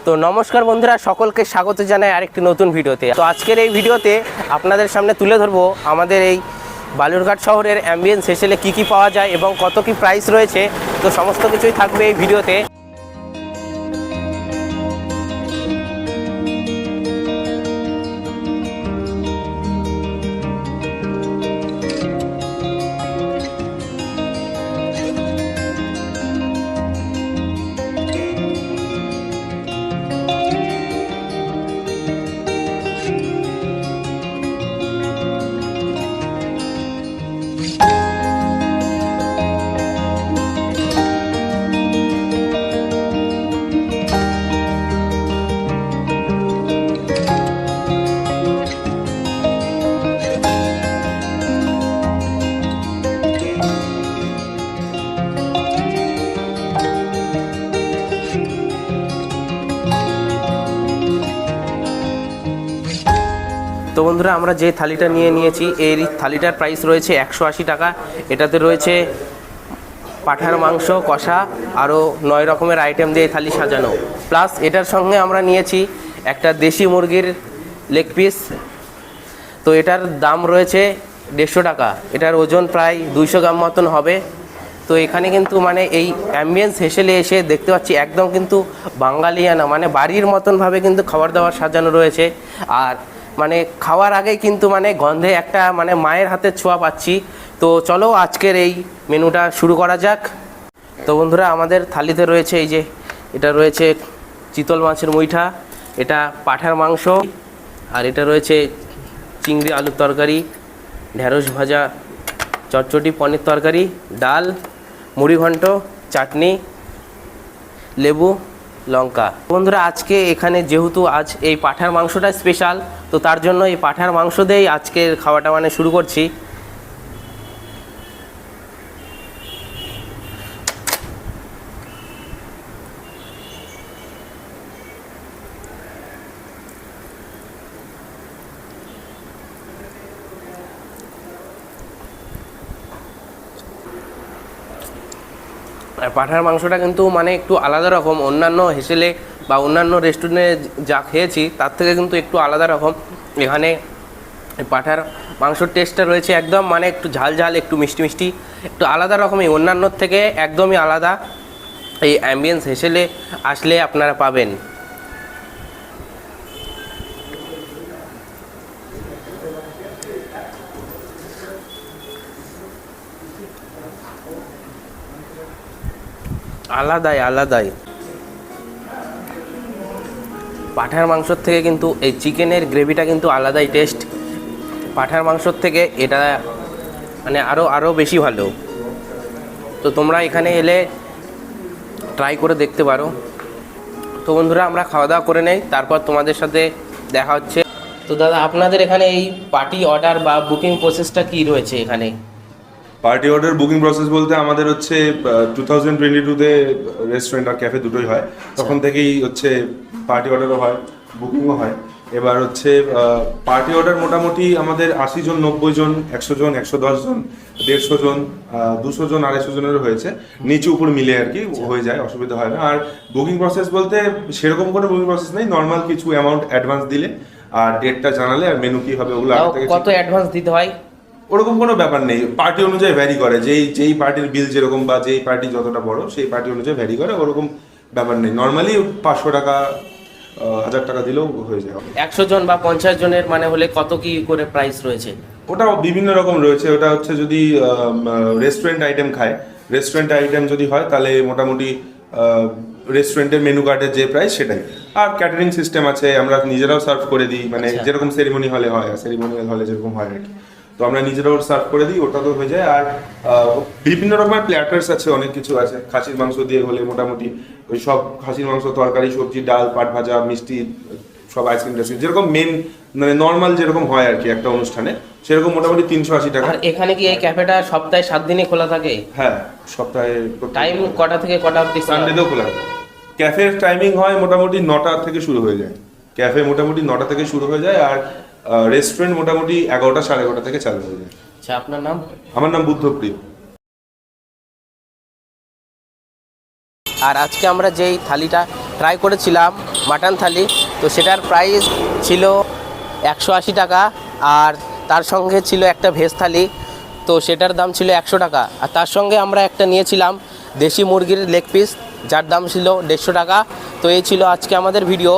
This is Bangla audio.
তো নমস্কার বন্ধুরা, সকলকে স্বাগত জানাই আরেকটি নতুন ভিডিওতে। তো আজকের এই ভিডিওতে আপনাদের সামনে তুলে ধরবো আমাদের এই বালুরঘাট শহরের অ্যাম্বিয়েন্স হেসেলে কী কী পাওয়া যায় এবং কত কী প্রাইস রয়েছে। তো সমস্ত কিছুই থাকবে এই ভিডিওতে। তো বন্ধুরা, আমরা যে থালিটা নিয়েছি এই থালিটার প্রাইস রয়েছে 180 টাকা। এটাতে রয়েছে পাঁঠার মাংস কষা, আরও 9 রকমের আইটেম দিয়ে থালি সাজানো। প্লাস এটার সঙ্গে আমরা নিয়েছি একটা দেশি মুরগির লেগ পিস। তো এটার দাম রয়েছে 150 টাকা। এটার ওজন প্রায় 200 গ্রাম মতন হবে। তো এখানে কিন্তু মানে এই অ্যাম্বিয়েন্স হেসেলে এসে দেখতে পাচ্ছি একদম কিন্তু বাঙালিয়ানা, মানে বাড়ির মতনভাবে কিন্তু খাবার দাবার সাজানো রয়েছে। আর মানে খাওয়ার আগেই কিন্তু মানে গন্ধে একটা মানে মায়ের হাতের ছোঁয়া পাচ্ছি। তো চলো আজকের এই মেনুটা শুরু করা যাক। তো বন্ধুরা, আমাদের থালিতে রয়েছে এই যে এটা রয়েছে চিতল মাছের মুইঠা, এটা পাঁঠার মাংস, আর এটা রয়েছে চিংড়ি আলুর তরকারি, ঢেঁড়স ভাজা, চটচটি পনির তরকারি, ডাল, মুড়ি ঘন্ট, চাটনি, লেবু, লঙ্কা। বন্ধুরা, আজকে এখানে যেহেতু আজ এই পাঁঠার মাংসটা স্পেশাল, তো তার জন্য এই পাঁঠার মাংস দিয়েই আজকের খাওয়াটা মানে শুরু করছি। আর পাঁঠার মাংসটা কিন্তু মানে একটু আলাদা রকম, অন্যান্য হেসেলে বা অন্যান্য রেস্টুরেন্টে যা খেয়েছি তার থেকে কিন্তু একটু আলাদা রকম। এখানে পাঁঠার মাংসর টেস্টটা রয়েছে একদম মানে একটু ঝাল ঝাল, একটু মিষ্টি মিষ্টি, একটু আলাদা রকমই, অন্যান্যর থেকে একদমই আলাদা। এই অ্যাম্বিয়েন্স হেসেলে আসলে আপনারা পাবেন। আলাদাই আলাদাই পাঁঠার মাংসর থেকে কিন্তু এই চিকেনের গ্রেভিটা কিন্তু আলাদাই টেস্ট। পাঁঠার মাংসর থেকে এটা মানে আরও বেশি ভালো। তো তোমরা এখানে এলে ট্রাই করে দেখতে পারো। তো বন্ধুরা, আমরা খাওয়া দাওয়া করে নেই, তারপর তোমাদের সাথে দেখা হচ্ছে। তো দাদা, আপনাদের এখানে এই পার্টি অর্ডার বা বুকিং প্রসেসটা কি রয়েছে এখানে? পার্টি অর্ডার বুকিং প্রসেস বলতে আমাদের হচ্ছে 2022-তে রেস্টুরেন্ট আর ক্যাফে দুটোই হয়, তখন থেকেই হচ্ছে পার্টি অর্ডারও হয়, বুকিংও হয়। এবার হচ্ছে পার্টি অর্ডার মোটামুটি আমাদের 80 জন, 90 জন, 100 জন, 110 জন, 150 জন, 200 জন, 250 জনেরও হয়েছে, নিচে উপর মিলে আর কি হয়ে যায়, অসুবিধা হয় না। আর বুকিং প্রসেস বলতে সেরকম কোনো বুকিং প্রসেস নেই, নর্মাল কিছু অ্যামাউন্ট অ্যাডভান্স দিলে আর ডেটটা জানালে আর মেনু কি হবে ওগুলো আগে থেকে। কত অ্যাডভান্স দিতে হয়? ওরকম কোনো ব্যাপার নেই, পার্টি অনুযায়ী ভ্যারি করে, যেই পার্টির বিল যেরকম বা যেই পার্টি যতটা বড় সেই পার্টি অনুযায়ী ভ্যারি করে, ওরকম ব্যাপার নেই। নর্মালি 500 টাকা, 1000 টাকা দিলেও হয়ে যায়। 100 জন বা 50 জনের মানে হলে কত কি করে প্রাইস রয়েছে? ওটা বিভিন্ন রকম রয়েছে। ওটা হচ্ছে যদি রেস্টুরেন্ট আইটেম খায়, রেস্টুরেন্ট আইটেম যদি হয় তাহলে মোটামুটি রেস্টুরেন্টের মেনু কার্ডের যে প্রাইস সেটাই। আর ক্যাটারিং সিস্টেম আছে, আমরা নিজেরাও সার্ভ করে দিই, মানে যেরকম সেরিমনি হলে হয়, সেরিমনিয়াল হলে যেরকম হয় আর কি, তো আমরা নিজেরাও সার্ভ করে দিই, ওটা তো হয়ে যায়। আর বিভিন্ন রকমের প্ল্যাটার্স আছে, অনেক কিছু আছে। খাসির মাংস দিয়ে হলে মোটামুটি ওই সব খাসির মাংস, তরকারি, সবজি, ডাল, পাট ভাজা, মিষ্টি, সব আইসক্রিম টাইসক্রিম, যেরকম মেন মানে নর্মাল যেরকম হয় আর কি একটা অনুষ্ঠানে, সেরকম মোটামুটি 380 টাকা। আর এখানে কি এই ক্যাফেটা সপ্তাহে 7 দিনই খোলা থাকে? হ্যাঁ, সপ্তাহে। টাইম কটা থেকে কটা অবধি? সানডেতেও খোলা থাকে। ক্যাফের টাইমিং হয় মোটামুটি 9টা থেকে শুরু হয়ে যায়। ক্যাফে মোটামুটি 9টা থেকে শুরু হয়ে যায়, আর রেস্টুরেন্ট মোটামুটি 11টা, 11:30 থেকে চালু হয়ে যায়। আচ্ছা, আপনার নাম? আমার নাম বুদ্ধপ্রিয়। আর আজকে আমরা যেই থালিটা ট্রাই করেছিলাম মাটন থালি, তো সেটার প্রাইস ছিল 180 টাকা। আর তার সঙ্গে ছিল একটা ভেজ থালি, তো সেটার দাম ছিল 100 টাকা। আর তার সঙ্গে আমরা একটা নিয়েছিলাম দেশি মুরগির লেগ পিস, যার দাম ছিল 150 টাকা। তো এই ছিল আজকে আমাদের ভিডিও।